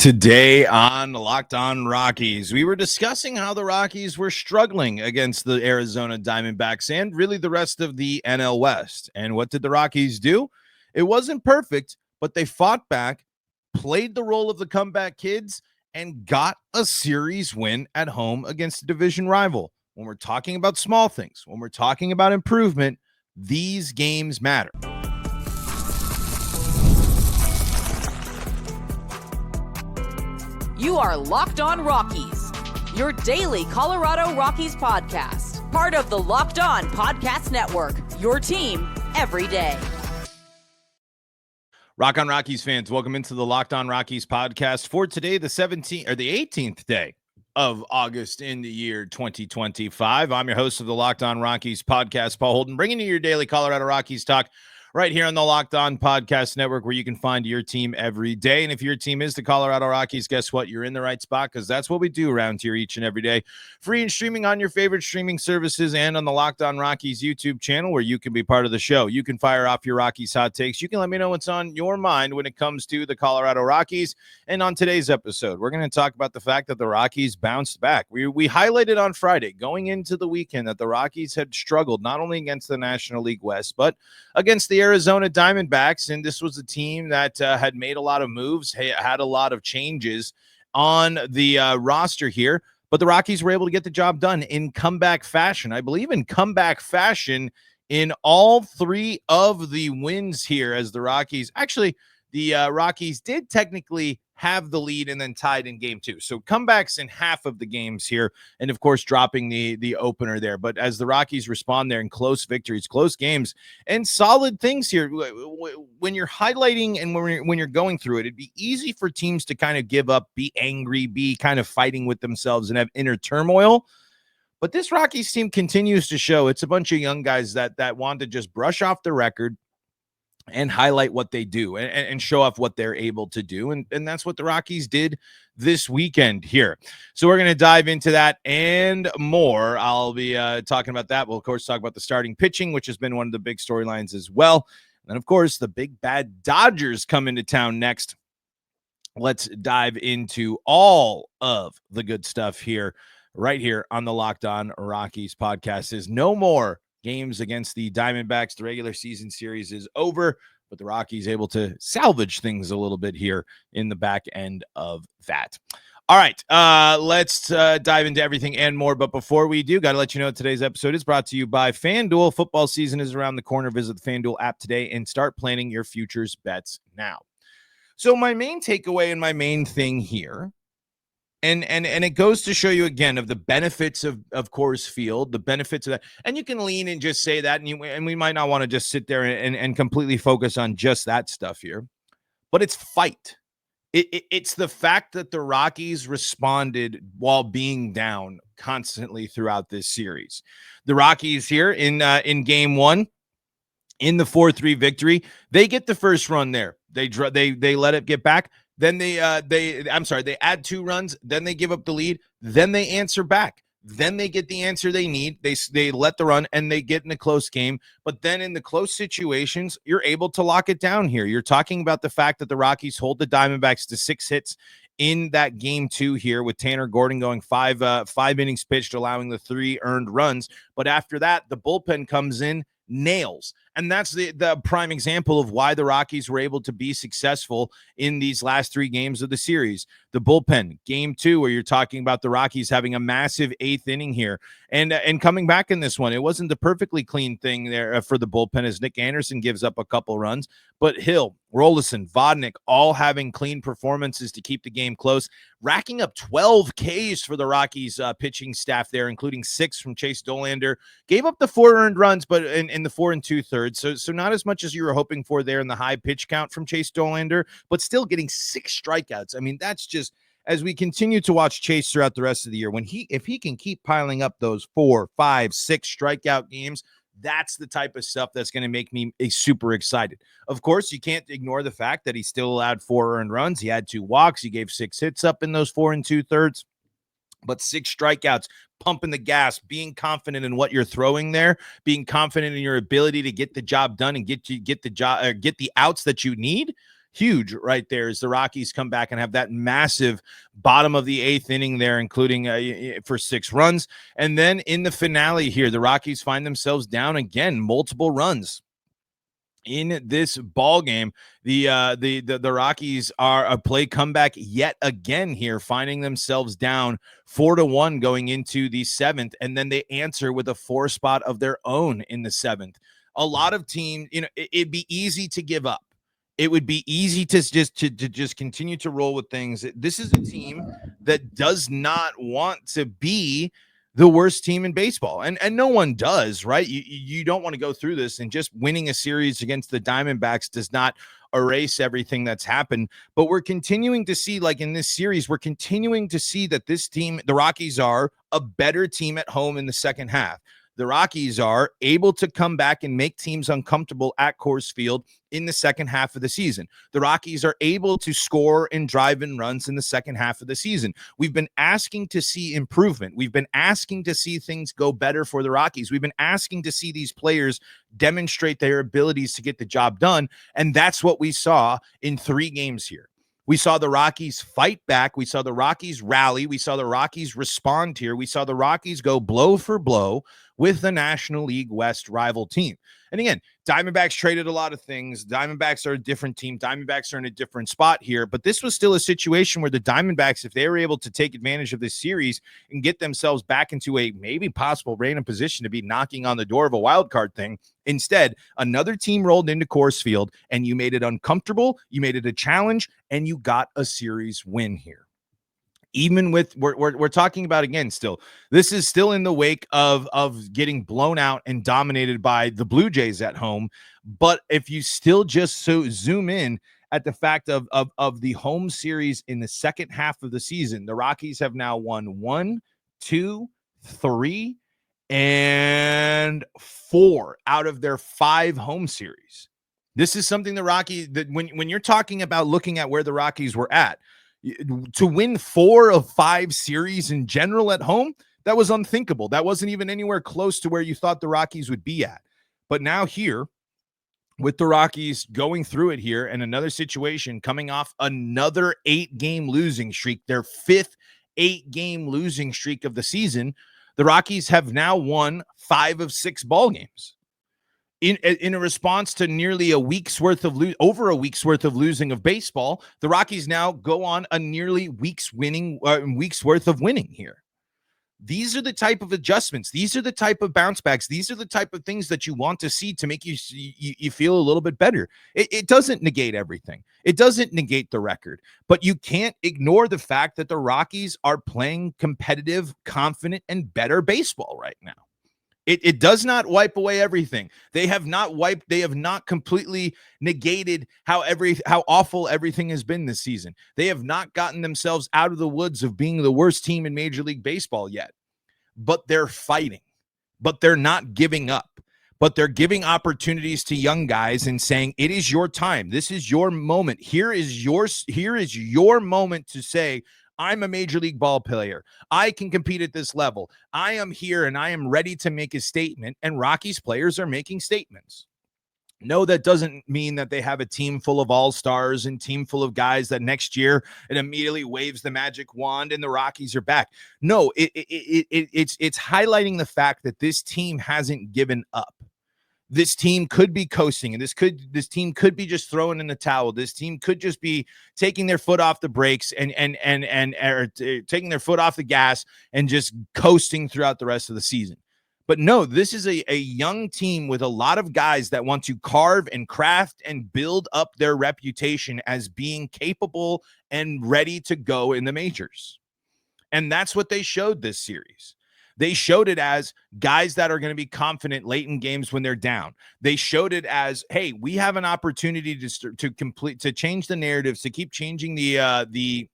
Today on Locked On Rockies, we were discussing how the Rockies were struggling against the Arizona Diamondbacks and really the rest of the NL West. And what did the Rockies do? It wasn't perfect, but they fought back, played the role of the comeback kids, and got a series win at home against a division rival. When we're talking about small things, when we're talking about improvement, these games matter. You are Locked On Rockies, your daily Colorado Rockies podcast. Part of the Locked On Podcast Network, your team every day. Rock on Rockies fans, welcome into the Locked On Rockies podcast for today, the 17th or the 18th day of August in the year 2025. I'm your host of the Locked On Rockies podcast, Paul Holden, bringing you your daily Colorado Rockies talk right here on the Locked On Podcast Network, where you can find your team every day. And if your team is the Colorado Rockies, guess what? You're in the right spot, because that's what we do around here each and every day. Free and streaming on your favorite streaming services and on the Locked On Rockies YouTube channel, where you can be part of the show. You can fire off your Rockies hot takes. You can let me know what's on your mind when it comes to the Colorado Rockies. And on today's episode, we're going to talk about the fact that the Rockies bounced back. We highlighted on Friday, going into the weekend, that the Rockies had struggled not only against the National League West, but against the Arizona Diamondbacks, and this was a team that had made a lot of moves, had a lot of changes on the roster here, but the Rockies were able to get the job done in comeback fashion. I believe in comeback fashion in all three of the wins here, as the Rockies did technically have the lead and then tied in game two. So comebacks in half of the games here, and of course dropping the opener there. But as the Rockies respond there in close victories, close games, and solid things here, when you're highlighting and when you're going through it, it'd be easy for teams to kind of give up, be angry, be kind of fighting with themselves and have inner turmoil. But this Rockies team continues to show it's a bunch of young guys that want to just brush off the record and highlight what they do and show off what they're able to do. And that's what the Rockies did this weekend here. So we're going to dive into that and more. I'll be talking about that. We'll, of course, talk about the starting pitching, which has been one of the big storylines as well. And, of course, the big bad Dodgers come into town next. Let's dive into all of the good stuff here, right here on the Locked On Rockies podcast. Is no more games against the Diamondbacks. The regular season series is over, but the Rockies able to salvage things a little bit here in the back end of that. All right, let's dive into everything and more. But before we do, got to let you know today's episode is brought to you by FanDuel. Football season is around the corner. Visit the FanDuel app today and start planning your futures bets now. So my main takeaway and my main thing here, and it goes to show you again of the benefits of Coors Field, the benefits of that. And you can lean and just say that, and we might not want to just sit there and completely focus on just that stuff here. But it's fight. It's the fact that the Rockies responded while being down constantly throughout this series. The Rockies here in game one, in the 4-3 victory, they get the first run there. They let it get back. Then they add 2 runs, then they give up the lead, then they answer back. Then they get the answer they need. They let the run and they get in a close game. But then in the close situations, you're able to lock it down here. You're talking about the fact that the Rockies hold the Diamondbacks to 6 hits in that game 2 here, with Tanner Gordon going 5 innings pitched, allowing the 3 earned runs. But after that, the bullpen comes in, nails. And that's the prime example of why the Rockies were able to be successful in these last 3 games of the series. The bullpen, game 2, where you're talking about the Rockies having a massive 8th inning here and coming back in this one. It wasn't the perfectly clean thing there for the bullpen, as Nick Anderson gives up a couple runs, but Hill, Rolison, Vodnik, all having clean performances to keep the game close, racking up 12 Ks for the Rockies pitching staff there, including 6 from Chase Dollander. Gave up the 4 earned runs, but in the 4 2/3. So not as much as you were hoping for there in the high pitch count from Chase Dollander, but still getting 6 strikeouts. I mean, that's just, as we continue to watch Chase throughout the rest of the year, if he can keep piling up those 4, 5, 6 strikeout games, that's the type of stuff that's going to make me super excited. Of course, you can't ignore the fact that he still allowed 4 earned runs. He had 2 walks. He gave 6 hits up in those 4 2/3. But 6 strikeouts, pumping the gas, being confident in what you're throwing there, being confident in your ability to get the job done and get the outs that you need. huge right there as the Rockies come back and have that massive bottom of the 8th inning there, including for 6 runs. And then in the finale here, the Rockies find themselves down again, multiple runs. In this ball game, the Rockies are a play comeback yet again here, finding themselves down 4-1 going into the 7th, and then they answer with a 4 spot of their own in the 7th. A lot of teams, it'd be easy to give up. It would be easy to just continue to roll with things. This is a team that does not want to be the worst team in baseball. And no one does, right? You don't want to go through this, and just winning a series against the Diamondbacks does not erase everything that's happened. But we're continuing to see, like in this series, we're continuing to see that this team, the Rockies, are a better team at home in the second half. The Rockies are able to come back and make teams uncomfortable at Coors Field in the second half of the season. The Rockies are able to score and drive in runs in the second half of the season. We've been asking to see improvement. We've been asking to see things go better for the Rockies. We've been asking to see these players demonstrate their abilities to get the job done. And that's what we saw in 3 games here. We saw the Rockies fight back. We saw the Rockies rally. We saw the Rockies respond here. We saw the Rockies go blow for blow with the National League West rival team. And again, Diamondbacks traded a lot of things. Diamondbacks are a different team. Diamondbacks are in a different spot here. But this was still a situation where the Diamondbacks, if they were able to take advantage of this series and get themselves back into a maybe possible random position to be knocking on the door of a wild card thing, instead, another team rolled into Coors Field and you made it uncomfortable, you made it a challenge, and you got a series win here. Even with we're talking about, again, still, this is still in the wake of getting blown out and dominated by the Blue Jays at home. But if you still just zoom in at the fact of the home series in the second half of the season, the Rockies have now won 1, 2, 3, and 4 out of their 5 home series. This is something the Rockies, that when you're talking about looking at where the Rockies were at, to win 4 of 5 series in general at home, that was unthinkable. That wasn't even anywhere close to where you thought the Rockies would be at. But now here, with the Rockies going through it here, and another situation coming off another 8-game losing streak, their 5th 8-game losing streak of the season, the Rockies have now won 5 of 6 ball games. In a response to nearly over a week's worth of losing of baseball, the Rockies now go on a nearly week's worth of winning here. These are the type of adjustments. These are the type of bounce backs. These are the type of things that you want to see to make you feel a little bit better. It doesn't negate everything. It doesn't negate the record, but you can't ignore the fact that the Rockies are playing competitive, confident, and better baseball right now. It does not wipe away everything. They have not completely negated how awful everything has been this season. They have not gotten themselves out of the woods of being the worst team in Major League Baseball yet. But they're fighting. But they're not giving up. But they're giving opportunities to young guys and saying, it is your time. This is your moment. Here is your moment to say, I'm a major league ball player. I can compete at this level. I am here and I am ready to make a statement. And Rockies players are making statements. No, that doesn't mean that they have a team full of all-stars and team full of guys that next year it immediately waves the magic wand and the Rockies are back. No, it's highlighting the fact that this team hasn't given up. This team could be coasting, and this team could be just throwing in the towel. This team could just be taking their foot off the brakes and taking their foot off the gas and just coasting throughout the rest of the season. But no, this is a young team with a lot of guys that want to carve and craft and build up their reputation as being capable and ready to go in the majors. And that's what they showed this series. They showed it as guys that are going to be confident late in games when they're down. They showed it as, hey, we have an opportunity to change the narratives, to keep changing the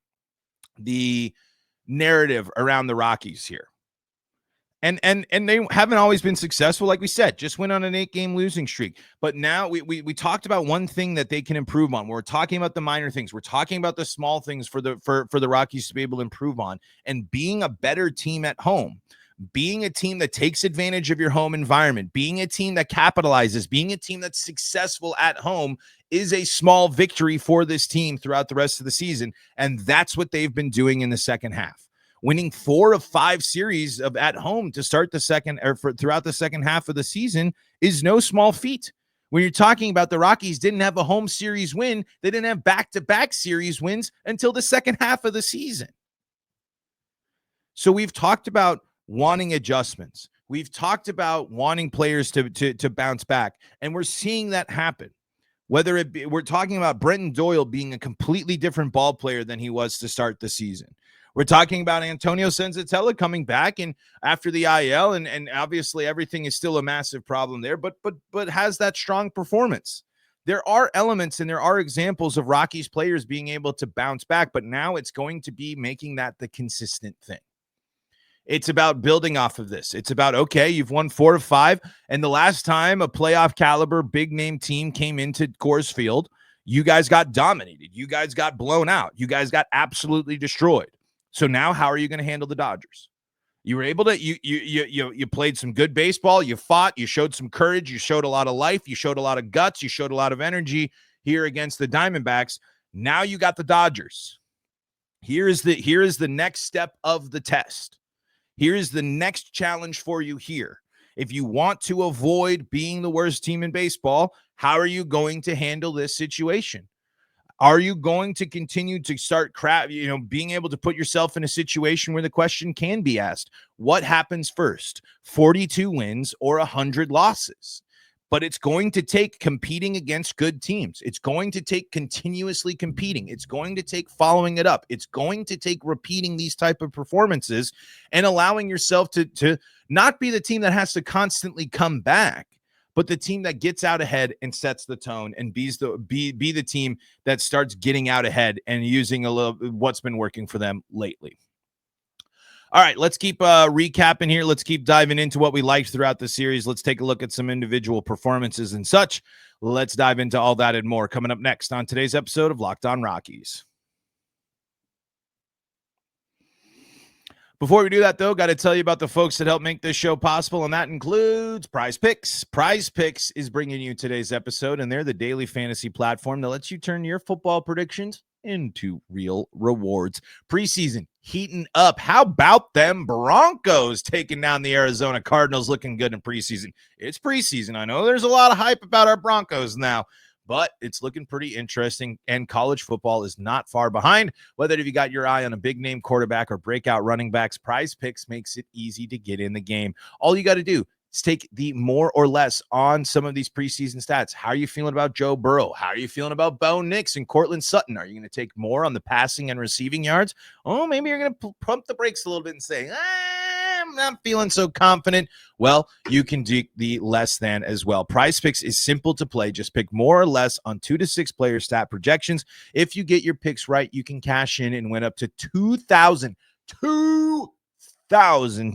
narrative around the Rockies here. And they haven't always been successful, like we said, just went on an 8-game losing streak. But now we talked about one thing that they can improve on. We're talking about the minor things. We're talking about the small things for the Rockies to be able to improve on, and being a better team at home. Being a team that takes advantage of your home environment, being a team that capitalizes, being a team that's successful at home is a small victory for this team throughout the rest of the season. And that's what they've been doing in the second half. Winning 4 of 5 series of at home to start the second or throughout the second half of the season is no small feat. When you're talking about the Rockies didn't have a home series win, they didn't have back-to-back series wins until the second half of the season. So we've talked about wanting adjustments. We've talked about wanting players to bounce back, and we're seeing that happen. Whether it be, we're talking about Brenton Doyle being a completely different ball player than he was to start the season. We're talking about Antonio Senzatella coming back and after the IL, and obviously everything is still a massive problem there, but has that strong performance. There are elements and there are examples of Rockies players being able to bounce back, but now it's going to be making that the consistent thing. It's about building off of this. It's about, okay, you've won 4 of 5, and the last time a playoff caliber big name team came into Coors Field, you guys got dominated. You guys got blown out. You guys got absolutely destroyed. So now how are you going to handle the Dodgers? You were able to, you played some good baseball. You fought, you showed some courage. You showed a lot of life. You showed a lot of guts. You showed a lot of energy here against the Diamondbacks. Now you got the Dodgers. Here is the next step of the test. Here is the next challenge for you here. If you want to avoid being the worst team in baseball, how are you going to handle this situation? Are you going to continue to start being able to put yourself in a situation where the question can be asked, what happens first, 42 wins or 100 losses? But it's going to take competing against good teams. It's going to take continuously competing. It's going to take following it up. It's going to take repeating these type of performances and allowing yourself to not be the team that has to constantly come back, but the team that gets out ahead and sets the tone and be the team that starts getting out ahead and using a little what's been working for them lately. All right, let's keep recapping here. Let's keep diving into what we liked throughout the series. Let's take a look at some individual performances and such. Let's dive into all that and more coming up next on today's episode of Locked On Rockies. Before we do that, though, got to tell you about the folks that help make this show possible, and that includes PrizePicks. PrizePicks is bringing you today's episode, and they're the daily fantasy platform that lets you turn your football predictions into real rewards. Preseason heating up. How about them Broncos taking down the Arizona Cardinals? Looking good in preseason. It's preseason. I know there's a lot of hype about our Broncos now, but it's looking pretty interesting, and college football is not far behind. Whether you got your eye on a big-name quarterback or breakout running backs, PrizePicks makes it easy to get in the game. All you got to do is take the more or less on some of these preseason stats. How are you feeling about Joe Burrow? How are you feeling about Bo Nix and Cortland Sutton? Are you going to take more on the passing and receiving yards? Oh, maybe you're going to pump the brakes a little bit and say, I'm not feeling so confident. Well, you can do the less than as well. PrizePicks is simple to play. Just pick more or less on 2 to 6 player stat projections. If you get your picks right, you can cash in and win up to 2,000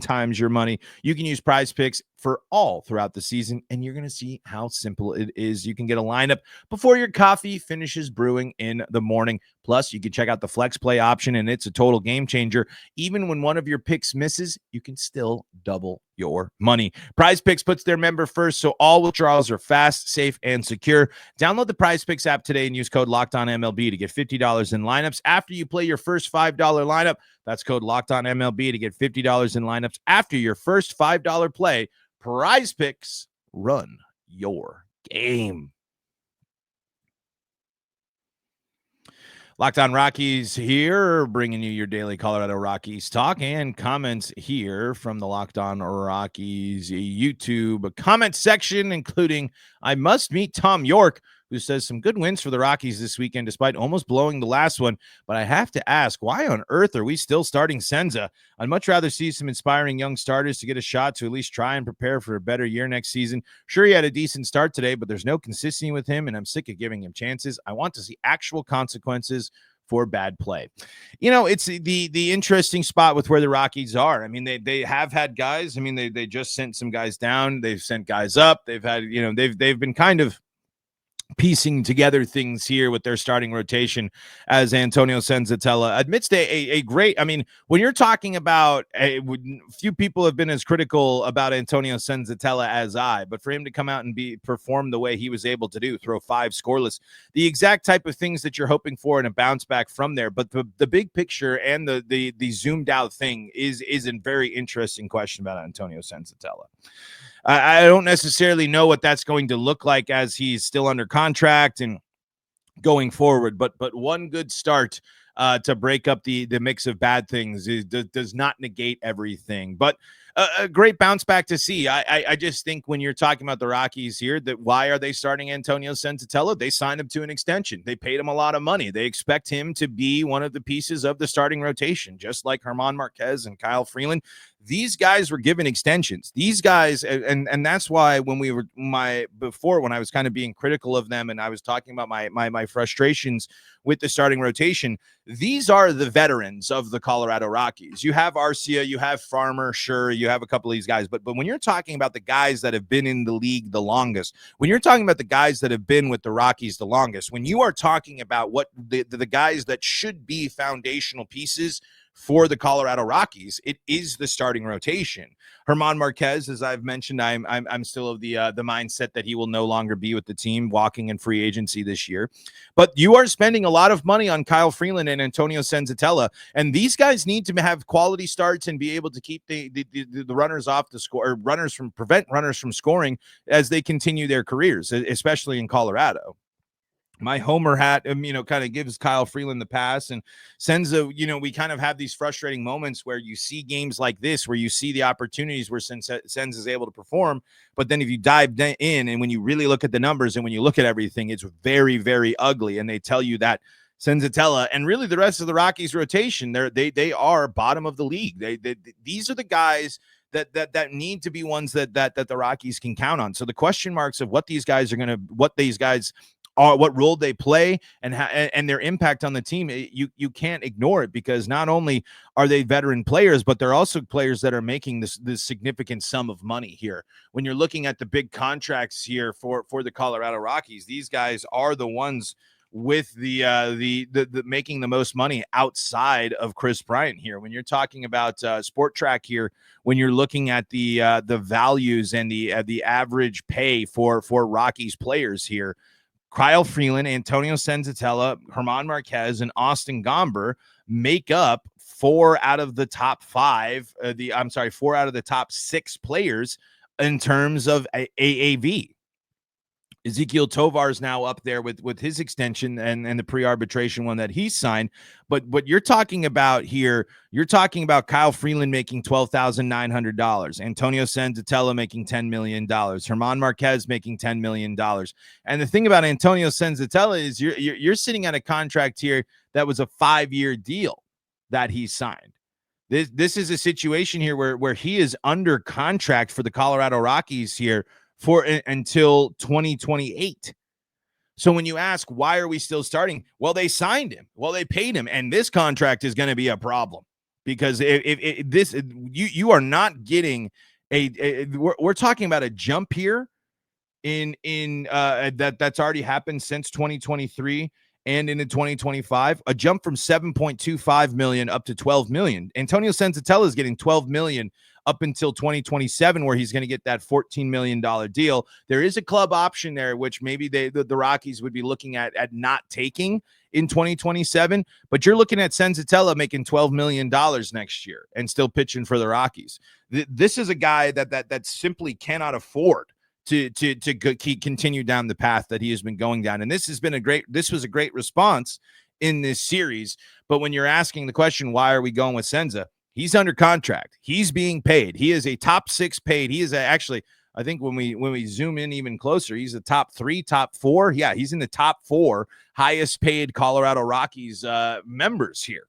times your money. You can use PrizePicks for all throughout the season, and you're going to see how simple it is. You can get a lineup before your coffee finishes brewing in the morning. Plus, you can check out the flex play option, and it's a total game changer. Even when one of your picks misses, you can still double your money. PrizePicks puts their member first, so all withdrawals are fast, safe, and secure. Download the PrizePicks app today and use code LOCKEDONMLB to get $50 in lineups after you play your first $5 lineup. That's code LOCKEDONMLB to get $50 in lineups after your first $5 play. PrizePicks, run your game. Locked On Rockies here, bringing you your daily Colorado Rockies talk and comments here from the Locked On Rockies YouTube comment section, including I must meet Tom York, who says some good wins for the Rockies this weekend despite almost blowing the last one. But I have to ask, why on earth are we still starting Senza? I'd much rather see some inspiring young starters to get a shot to at least try and prepare for a better year next season. Sure, he had a decent start today, but there's no consistency with him, and I'm sick of giving him chances. I want to see actual consequences for bad play. You know, it's the interesting spot with where the Rockies are. I mean, they have had guys. I mean, they just sent some guys down. They've sent guys up. They've had, they've been kind of piecing together things here with their starting rotation as Antonio Senzatella amidst a great, I mean, when you're talking about few people have been as critical about Antonio Senzatella as I, but for him to come out and perform the way he was able to do, throw 5 scoreless, the exact type of things that you're hoping for in a bounce back from there. But the big picture and the zoomed out thing is a very interesting question about Antonio Senzatella. I don't necessarily know what that's going to look like as he's still under contract and going forward, but one good start to break up the mix of bad things does not negate everything. But a great bounce back to see. I just think when you're talking about the Rockies here, that why are they starting Antonio Senzatella? They signed him to an extension. They paid him a lot of money. They expect him to be one of the pieces of the starting rotation, just like German Marquez and Kyle Freeland. These guys were given extensions. These guys, and that's why when when I was kind of being critical of them and I was talking about my frustrations with the starting rotation, these are the veterans of the Colorado Rockies. You have Arcia, you have Farmer, sure, you have a couple of these guys, but when you're talking about the guys that have been in the league the longest, when you're talking about the guys that have been with the Rockies the longest, when you are talking about what the guys that should be foundational pieces for the Colorado Rockies, it is the starting rotation. German Marquez, as I've mentioned, I'm still of the mindset that he will no longer be with the team, walking in free agency this year. But you are spending a lot of money on Kyle Freeland and Antonio Senzatella, and these guys need to have quality starts and be able to keep the runners off the score, or prevent runners from scoring as they continue their careers, especially in Colorado. My homer hat, kind of gives Kyle Freeland the pass, and Senza, we kind of have these frustrating moments where you see games like this, where you see the opportunities where Senza is able to perform. But then if you dive in and when you really look at the numbers and when you look at everything, it's very, very ugly. And they tell you that Senzatella and really the rest of the Rockies rotation, they are bottom of the league. These are the guys that need to be ones that the Rockies can count on. So the question marks of what these guys are, what role they play and their impact on the team, you can't ignore it, because not only are they veteran players, but they're also players that are making this significant sum of money here. When you're looking at the big contracts here for the Colorado Rockies, these guys are the ones with the making the most money outside of Chris Bryant here. When you're talking about Sport Track here, when you're looking at the values and the average pay for Rockies players here, Kyle Freeland, Antonio Senzatella, German Marquez, and Austin Gomber make up 4 out of the top 6 players in terms of AAV. Ezequiel Tovar is now up there with his extension and the pre-arbitration one that he signed. But what you're talking about here, you're talking about Kyle Freeland making $12,900, Antonio Senzatella making $10 million, German Marquez making $10 million. And the thing about Antonio Senzatella is you're sitting at a contract here that was a 5-year deal that he signed. This is a situation here where he is under contract for the Colorado Rockies here for until 2028. So when you ask, why are we still starting? Well, they signed him. Well, they paid him. And this contract is going to be a problem, because if you are not getting we're talking about a jump here in that's already happened since 2023 and into 2025, a jump from 7.25 million up to 12 million. Antonio Senzatella is getting 12 million up until 2027, where he's going to get that $14 million deal. There is a club option there, which maybe the Rockies would be looking at not taking in 2027. But you're looking at Senzatella making $12 million next year and still pitching for the Rockies. This is a guy that simply cannot afford to continue down the path that he has been going down. And this was a great response in this series. But when you're asking the question, why are we going with Senza? He's under contract. He's being paid. He is a top 6 paid. He is actually, I think when we zoom in even closer, he's a top 3, top 4. Yeah, he's in the top 4 highest paid Colorado Rockies members here.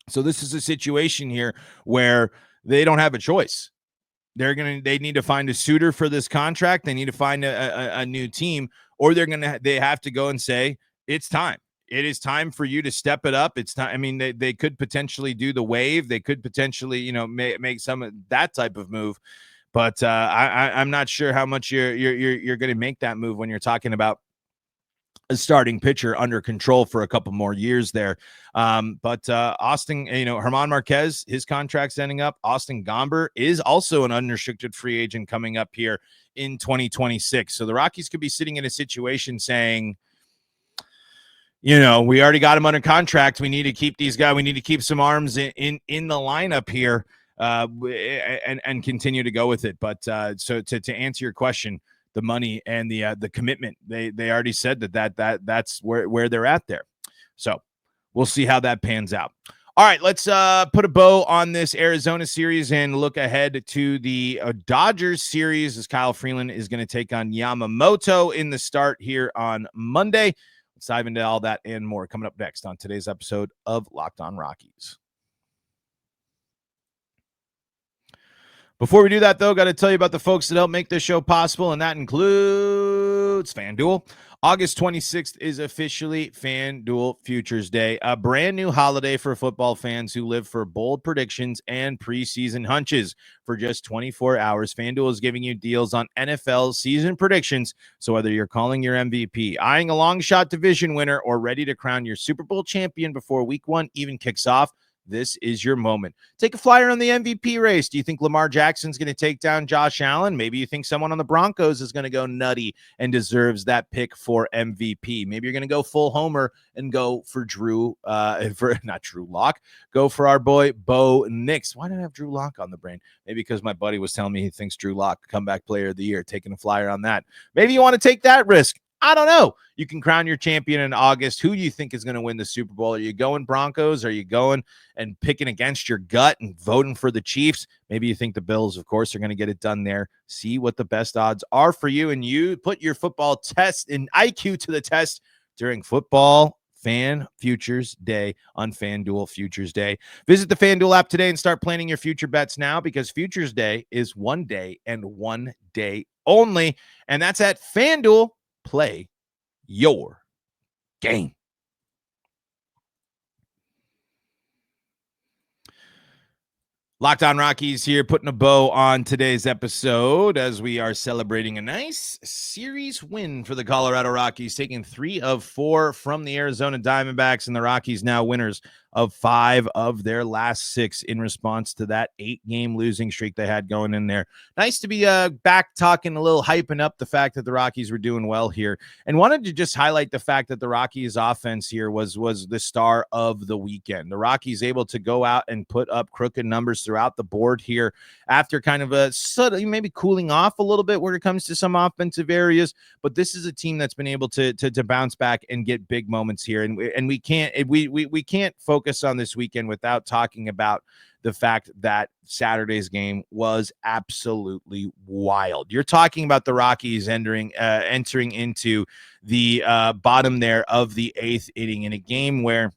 So this is a situation here where they don't have a choice. They need to find a suitor for this contract. They need to find a new team, or they have to go and say, it's time. It is time for you to step it up. It's time. I mean, they could potentially do the wave. They could potentially, make some of that type of move. But I'm not sure how much you're going to make that move when you're talking about a starting pitcher under control for a couple more years there. But Austin, German Marquez, his contract's ending up. Austin Gomber is also an unrestricted free agent coming up here in 2026. So the Rockies could be sitting in a situation saying, we already got him under contract. We need to keep these guys. We need to keep some arms in the lineup here and continue to go with it. But so to answer your question, the money and the commitment, they already said that's where they're at there. So we'll see how that pans out. All right, let's put a bow on this Arizona series and look ahead to the Dodgers series as Kyle Freeland is going to take on Yamamoto in the start here on Monday. Let's dive into all that and more coming up next on today's episode of Locked On Rockies. Before we do that, though, got to tell you about the folks that help make this show possible, and that includes FanDuel. August 26th is officially FanDuel Futures Day, a brand new holiday for football fans who live for bold predictions and preseason hunches. For just 24 hours, FanDuel is giving you deals on NFL season predictions. So whether you're calling your MVP, eyeing a long shot division winner, or ready to crown your Super Bowl champion before week one even kicks off, this is your moment. Take a flyer on the MVP race. Do you think Lamar Jackson's going to take down Josh Allen? Maybe you think someone on the Broncos is going to go nutty and deserves that pick for MVP. Maybe you're going to go full homer and go for not Drew Lock. Go for our boy Bo Nix. Why did I have Drew Lock on the brain? Maybe because my buddy was telling me he thinks Drew Lock, comeback player of the year, taking a flyer on that. Maybe you want to take that risk. I don't know. You can crown your champion in August. Who do you think is going to win the Super Bowl? Are you going Broncos? Are you going and picking against your gut and voting for the Chiefs? Maybe you think the Bills, of course, are going to get it done there. See what the best odds are for you, and you put your football test and IQ to the test during Football Fan Futures Day on FanDuel Futures Day. Visit the FanDuel app today and start planning your future bets now, because Futures Day is one day and one day only, and that's at FanDuel. Play your game. Locked On Rockies here, putting a bow on today's episode as we are celebrating a nice series win for the Colorado Rockies, taking 3 of 4 from the Arizona Diamondbacks, and the Rockies now winners of 5 of their last 6 in response to that 8-game losing streak they had going in there. Nice to be back talking a little, hyping up the fact that the Rockies were doing well here, and wanted to just highlight the fact that the Rockies offense here was the star of the weekend. The Rockies able to go out and put up crooked numbers throughout the board here after kind of a suddenly maybe cooling off a little bit when it comes to some offensive areas, but this is a team that's been able to bounce back and get big moments here, and we can't focus on this weekend without talking about the fact that Saturday's game was absolutely wild. You're talking about the Rockies entering into the bottom there of the 8th inning in a game where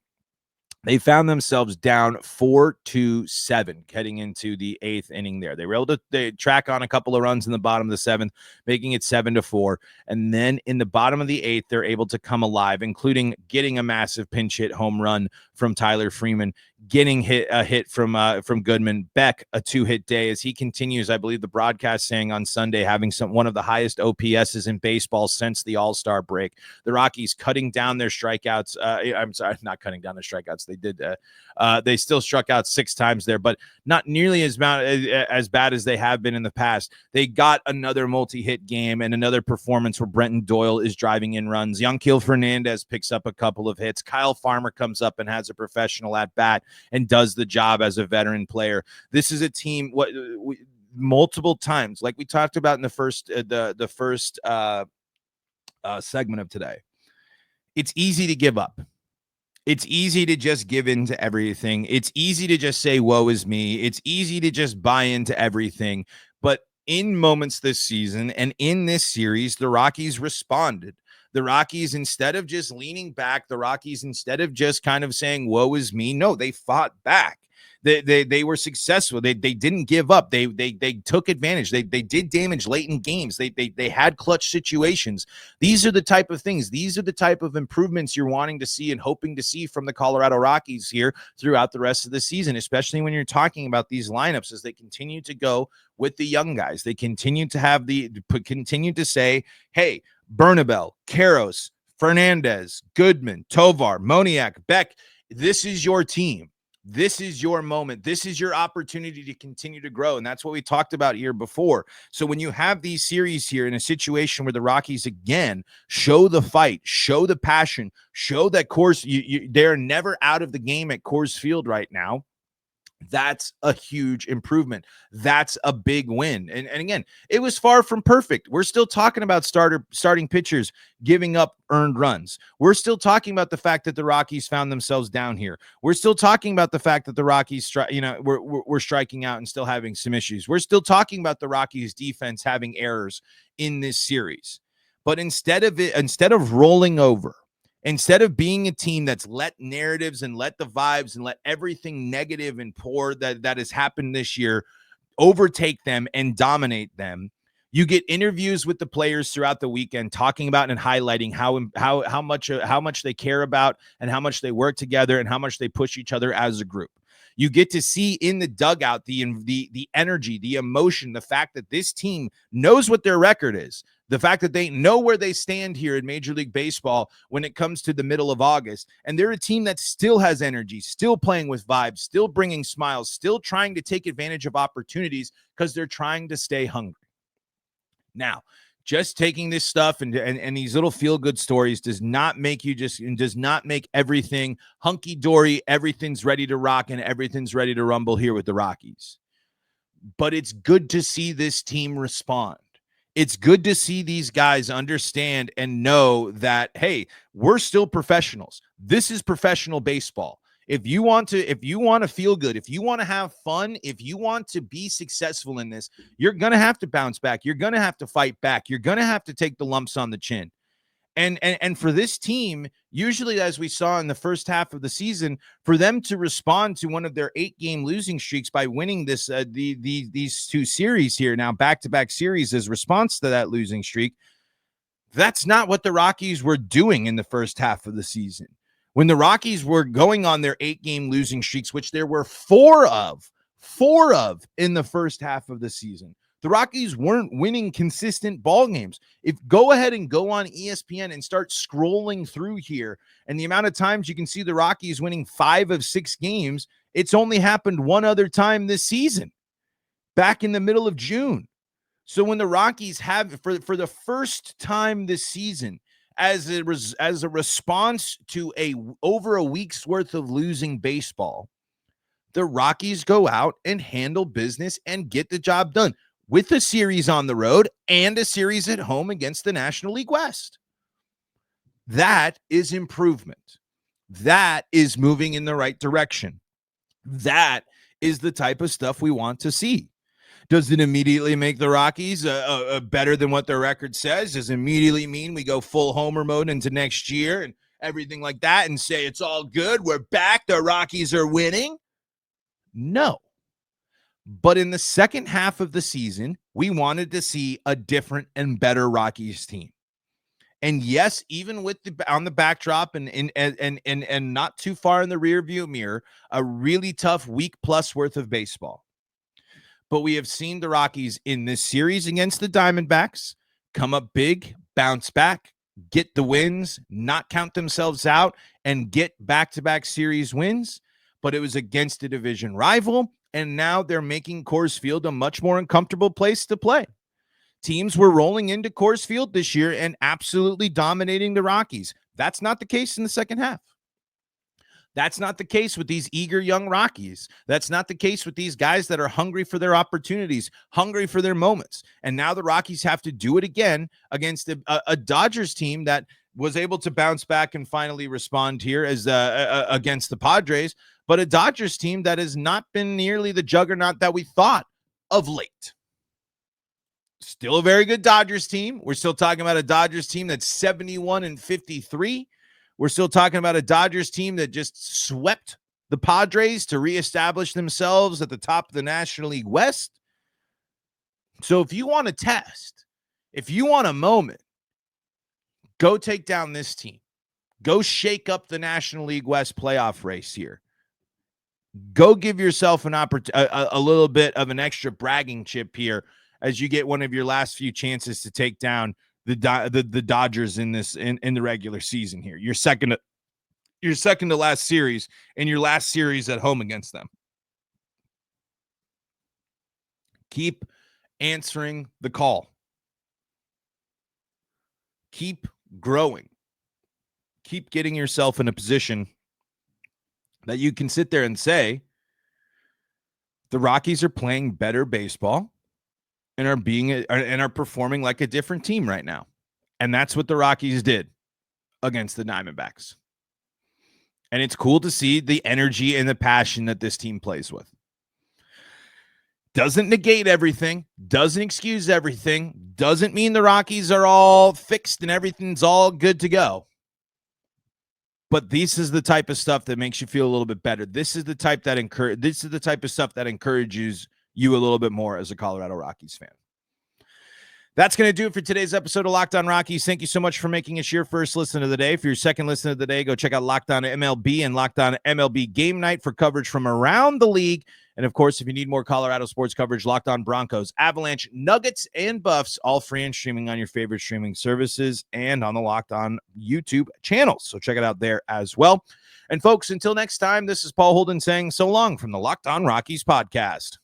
they found themselves down 4-7 heading into the 8th inning there. They were able to track on a couple of runs in the bottom of the 7th, making it 7-4. And then in the bottom of the 8th, they're able to come alive, including getting a massive pinch hit home run from Tyler Freeman, getting a hit from Goodman. Beck, a 2-hit day as he continues, I believe the broadcast saying on Sunday, having one of the highest OPSs in baseball since the All-Star break. The Rockies cutting down their strikeouts. I'm sorry, not cutting down their strikeouts. They still struck out 6 times there, but not nearly as bad as they have been in the past. They got another multi-hit game and another performance where Brenton Doyle is driving in runs. Yanquiel Fernandez picks up a couple of hits. Kyle Farmer comes up and has a professional at bat and does the job as a veteran player. This is a team multiple times, like we talked about in the first segment of today. It's easy to give up. It's easy to just give in to everything. It's easy to just say, woe is me. It's easy to just buy into everything. But in moments this season and in this series, the Rockies responded. The Rockies, instead of just leaning back, the Rockies, instead of just kind of saying, woe is me, no, they fought back. They were successful. They didn't give up. They took advantage. They did damage late in games. They had clutch situations. These are the type of things. These are the type of improvements you're wanting to see and hoping to see from the Colorado Rockies here throughout the rest of the season, especially when you're talking about these lineups as they continue to go with the young guys. They continue to continue to say, hey, Bernabel, Karros, Fernandez, Goodman, Tovar, Moniak, Beck. This is your team. This is your moment. This is your opportunity to continue to grow. And that's what we talked about here before. So when you have these series here in a situation where the Rockies, again, show the fight, show the passion, show that they're never out of the game at Coors Field right now. That's a huge improvement. That's a big win. And again, it was far from perfect. We're still talking about starting pitchers giving up earned runs. We're still talking about the fact that the Rockies found themselves down here. We're still talking about the fact that the Rockies, we're striking out and still having some issues. We're still talking about the Rockies defense having errors in this series. But instead of rolling over, instead of being a team that's let narratives and let the vibes and let everything negative and poor that has happened this year overtake them and dominate them, you get interviews with the players throughout the weekend talking about and highlighting how much they care about and how much they work together and how much they push each other as a group. You get to see in the dugout the energy, the emotion, the fact that this team knows what their record is, the fact that they know where they stand here in Major League Baseball when it comes to the middle of August. And they're a team that still has energy, still playing with vibes, still bringing smiles, still trying to take advantage of opportunities because they're trying to stay hungry. Now, just taking this stuff and these little feel-good stories does not make everything hunky-dory, everything's ready to rock, and everything's ready to rumble here with the Rockies. But it's good to see this team respond. It's good to see these guys understand and know that, hey, we're still professionals. This is professional baseball. If you want to feel good, if you want to have fun, if you want to be successful in this, you're going to have to bounce back. You're going to have to fight back. You're going to have to take the lumps on the chin. And for this team, usually, as we saw in the first half of the season, for them to respond to one of their 8-game losing streaks by winning these two series here, now back-to-back series as response to that losing streak, that's not what the Rockies were doing in the first half of the season. When the Rockies were going on their 8-game losing streaks, which there were four of in the first half of the season, the Rockies weren't winning consistent ball games. Go ahead and go on ESPN and start scrolling through here, and the amount of times you can see the Rockies winning 5 of 6 games, it's only happened one other time this season, back in the middle of June. So when the Rockies have, for the first time this season, as a response to over a week's worth of losing baseball, the Rockies go out and handle business and get the job done with a series on the road and a series at home against the National League West. That is improvement. That is moving in the right direction. That is the type of stuff we want to see. Does it immediately make the Rockies better than what their record says? Does it immediately mean we go full homer mode into next year and everything like that and say it's all good, we're back, the Rockies are winning? No. But in the second half of the season, we wanted to see a different and better Rockies team. And yes, even with on the backdrop and not too far in the rearview mirror, a really tough week plus worth of baseball. But we have seen the Rockies in this series against the Diamondbacks come up big, bounce back, get the wins, not count themselves out, and get back-to-back series wins. But it was against a division rival, and now they're making Coors Field a much more uncomfortable place to play. Teams were rolling into Coors Field this year and absolutely dominating the Rockies. That's not the case in the second half. That's not the case with these eager young Rockies. That's not the case with these guys that are hungry for their opportunities, hungry for their moments. And now the Rockies have to do it again against a Dodgers team that was able to bounce back and finally respond here as against the Padres, but a Dodgers team that has not been nearly the juggernaut that we thought of late. Still a very good Dodgers team. We're still talking about a Dodgers team that's 71-53. We're still talking about a Dodgers team that just swept the Padres to reestablish themselves at the top of the National League West. So if you want a test, if you want a moment, go take down this team. Go shake up the National League West playoff race here. Go give yourself a little bit of an extra bragging chip here as you get one of your last few chances to take down the Dodgers in the regular season here. Your second to last series, and your last series at home against them. Keep answering the call. Keep growing. Keep getting yourself in a position that you can sit there and say, the Rockies are playing better baseball and are performing like a different team right now. And that's what the Rockies did against the Diamondbacks. And it's cool to see the energy and the passion that this team plays with. Doesn't negate everything, doesn't excuse everything, doesn't mean the Rockies are all fixed and everything's all good to go. But this is the type of stuff that makes you feel a little bit better. This is the type of stuff that encourages you a little bit more as a Colorado Rockies fan. That's going to do it for today's episode of Locked On Rockies. Thank you so much for making us your first listen of the day. For your second listen of the day, go check out Locked On MLB and Locked On MLB Game Night for coverage from around the league. And, of course, if you need more Colorado sports coverage, Locked On Broncos, Avalanche, Nuggets, and Buffs, all free and streaming on your favorite streaming services and on the Locked On YouTube channels. So check it out there as well. And, folks, until next time, this is Paul Holden saying so long from the Locked On Rockies podcast.